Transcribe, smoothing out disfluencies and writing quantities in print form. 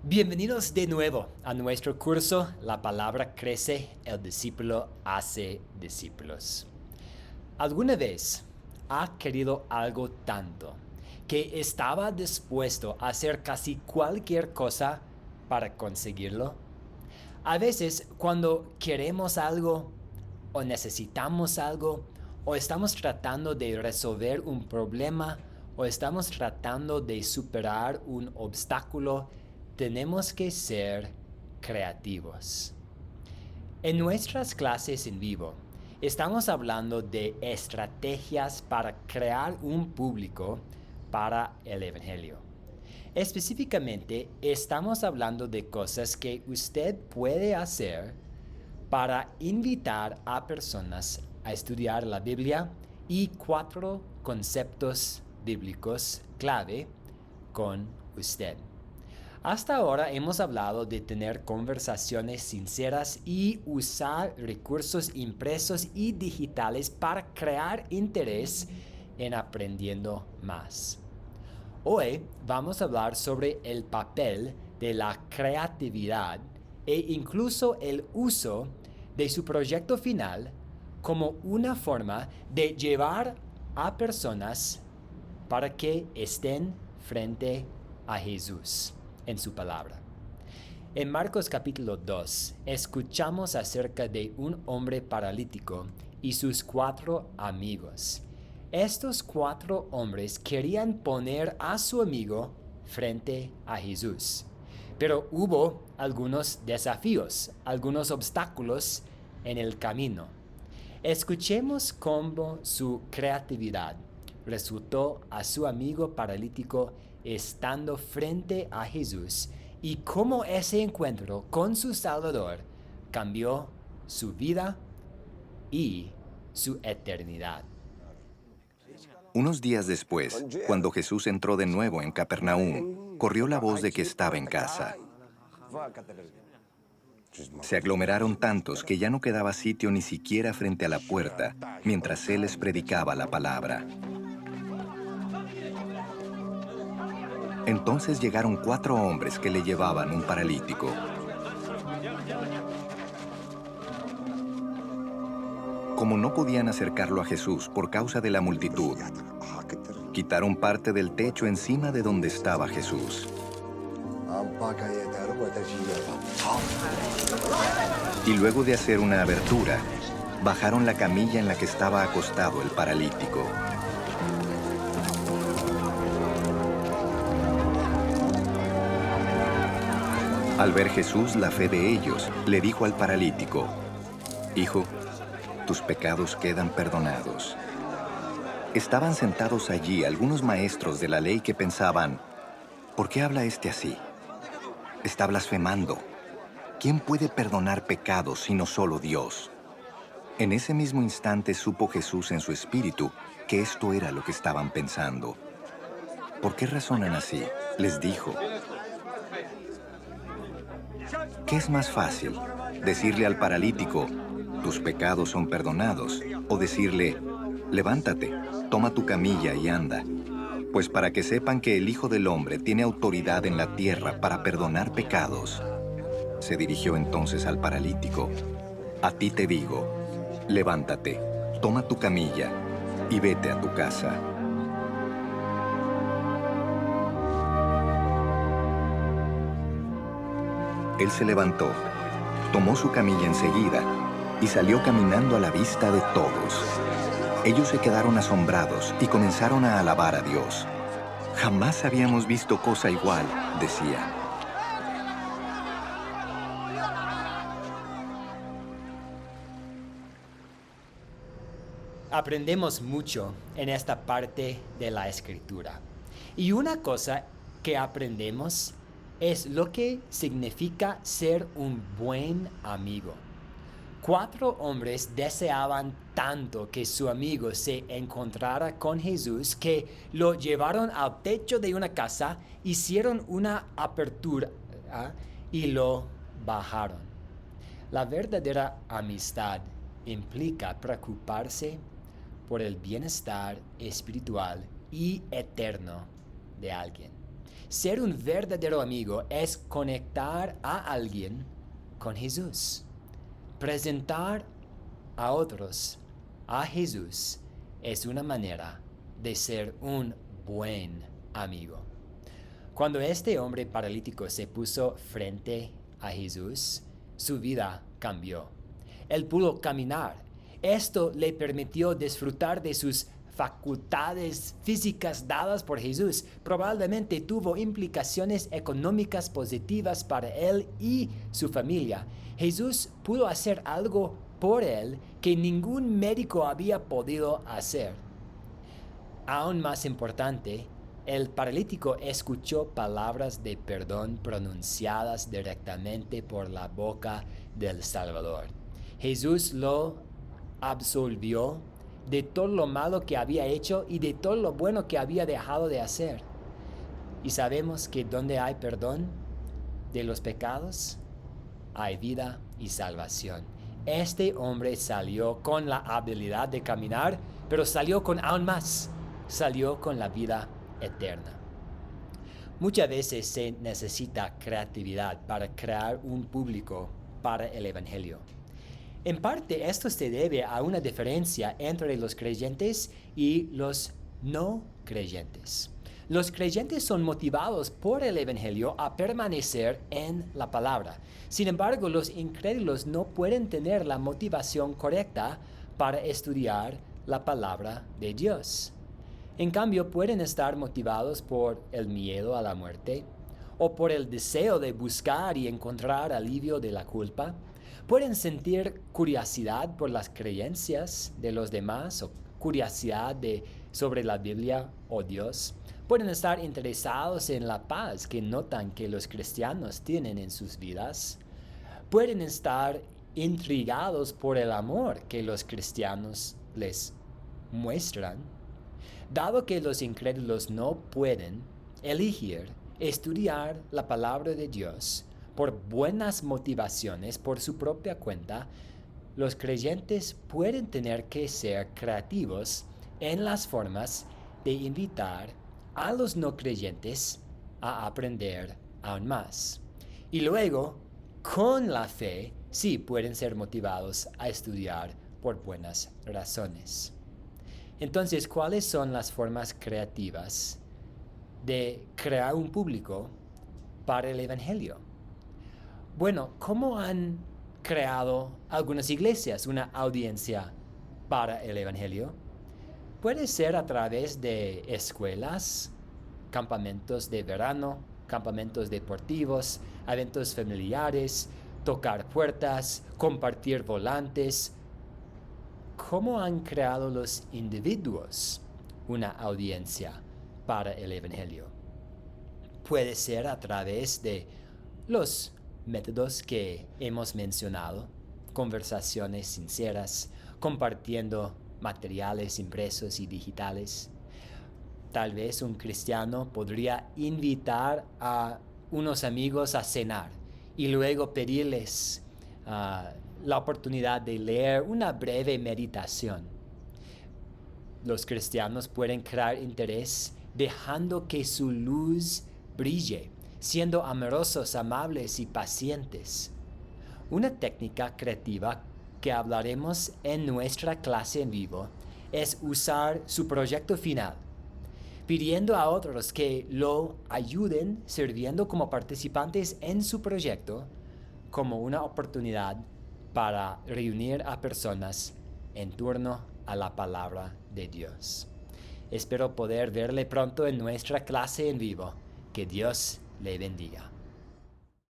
Bienvenidos de nuevo a nuestro curso La palabra crece, el discípulo hace discípulos. ¿Alguna vez ha querido algo tanto que estaba dispuesto a hacer casi cualquier cosa para conseguirlo? A veces cuando queremos algo o necesitamos algo o estamos tratando de resolver un problema o estamos tratando de superar un obstáculo, tenemos que ser creativos. En nuestras clases en vivo, estamos hablando de estrategias para crear un público para el Evangelio. Específicamente, estamos hablando de cosas que usted puede hacer para invitar a personas a estudiar la Biblia y 4 conceptos bíblicos clave con usted. Hasta ahora hemos hablado de tener conversaciones sinceras y usar recursos impresos y digitales para crear interés en aprendiendo más. Hoy vamos a hablar sobre el papel de la creatividad e incluso el uso de su proyecto final como una forma de llevar a personas para que estén frente a Jesús en su palabra. En Marcos capítulo 2 escuchamos acerca de un hombre paralítico y sus 4 amigos. Estos 4 hombres querían poner a su amigo frente a Jesús, pero hubo algunos desafíos, algunos obstáculos en el camino. Escuchemos cómo su creatividad resultó a su amigo paralítico estando frente a Jesús y cómo ese encuentro con su Salvador cambió su vida y su eternidad. Unos días después, cuando Jesús entró de nuevo en Capernaum, corrió la voz de que estaba en casa. Se aglomeraron tantos que ya no quedaba sitio ni siquiera frente a la puerta, mientras él les predicaba la palabra. Entonces llegaron 4 hombres que le llevaban un paralítico. Como no podían acercarlo a Jesús por causa de la multitud, quitaron parte del techo encima de donde estaba Jesús. Y luego de hacer una abertura, bajaron la camilla en la que estaba acostado el paralítico. Al ver Jesús la fe de ellos, le dijo al paralítico: «Hijo, tus pecados quedan perdonados». Estaban sentados allí algunos maestros de la ley que pensaban: «¿Por qué habla este así? Está blasfemando. ¿Quién puede perdonar pecados sino solo Dios?». En ese mismo instante supo Jesús en su espíritu que esto era lo que estaban pensando. «¿Por qué razonan así?», les dijo. ¿Qué es más fácil? ¿Decirle al paralítico: «Tus pecados son perdonados», o decirle: «Levántate, toma tu camilla y anda»? Pues para que sepan que el Hijo del Hombre tiene autoridad en la tierra para perdonar pecados. Se dirigió entonces al paralítico: «A ti te digo, levántate, toma tu camilla y vete a tu casa». Él se levantó, tomó su camilla enseguida y salió caminando a la vista de todos. Ellos se quedaron asombrados y comenzaron a alabar a Dios. «Jamás habíamos visto cosa igual», decían. Aprendemos mucho en esta parte de la Escritura. Y una cosa que aprendemos es lo que significa ser un buen amigo. 4 hombres deseaban tanto que su amigo se encontrara con Jesús que lo llevaron al techo de una casa, hicieron una apertura y lo bajaron. La verdadera amistad implica preocuparse por el bienestar espiritual y eterno de alguien. Ser un verdadero amigo es conectar a alguien con Jesús. Presentar a otros a Jesús es una manera de ser un buen amigo. Cuando este hombre paralítico se puso frente a Jesús, su vida cambió. Él pudo caminar. Esto le permitió disfrutar de sus facultades físicas dadas por Jesús. Probablemente tuvo implicaciones económicas positivas para él y su familia. Jesús pudo hacer algo por él que ningún médico había podido hacer. Aún más importante, el paralítico escuchó palabras de perdón pronunciadas directamente por la boca del Salvador. Jesús lo absolvió de todo lo malo que había hecho y de todo lo bueno que había dejado de hacer. Y sabemos que donde hay perdón de los pecados, hay vida y salvación. Este hombre salió con la habilidad de caminar, pero salió con aún más. Salió con la vida eterna. Muchas veces se necesita creatividad para crear un público para el Evangelio. En parte esto se debe a una diferencia entre los creyentes y los no creyentes. Los creyentes son motivados por el Evangelio a permanecer en la palabra. Sin embargo, los incrédulos no pueden tener la motivación correcta para estudiar la palabra de Dios. En cambio, pueden estar motivados por el miedo a la muerte o por el deseo de buscar y encontrar alivio de la culpa. Pueden sentir curiosidad por las creencias de los demás o curiosidad sobre la Biblia o Dios. Pueden estar interesados en la paz que notan que los cristianos tienen en sus vidas. Pueden estar intrigados por el amor que los cristianos les muestran. Dado que los incrédulos no pueden elegir estudiar la palabra de Dios por buenas motivaciones por su propia cuenta, los creyentes pueden tener que ser creativos en las formas de invitar a los no creyentes a aprender aún más. Y luego, con la fe, sí pueden ser motivados a estudiar por buenas razones. Entonces, ¿cuáles son las formas creativas de crear un público para el Evangelio? Bueno, ¿cómo han creado algunas iglesias una audiencia para el Evangelio? Puede ser a través de escuelas, campamentos de verano, campamentos deportivos, eventos familiares, tocar puertas, compartir volantes. ¿Cómo han creado los individuos una audiencia para el Evangelio? Puede ser a través de los métodos que hemos mencionado, conversaciones sinceras, compartiendo materiales impresos y digitales. Tal vez un cristiano podría invitar a unos amigos a cenar y luego pedirles la oportunidad de leer una breve meditación. Los cristianos pueden crear interés dejando que su luz brille, siendo amorosos, amables y pacientes. Una técnica creativa que hablaremos en nuestra clase en vivo es usar su proyecto final, pidiendo a otros que lo ayuden sirviendo como participantes en su proyecto como una oportunidad para reunir a personas en torno a la palabra de Dios. Espero poder verle pronto en nuestra clase en vivo. Que Dios le bendiga.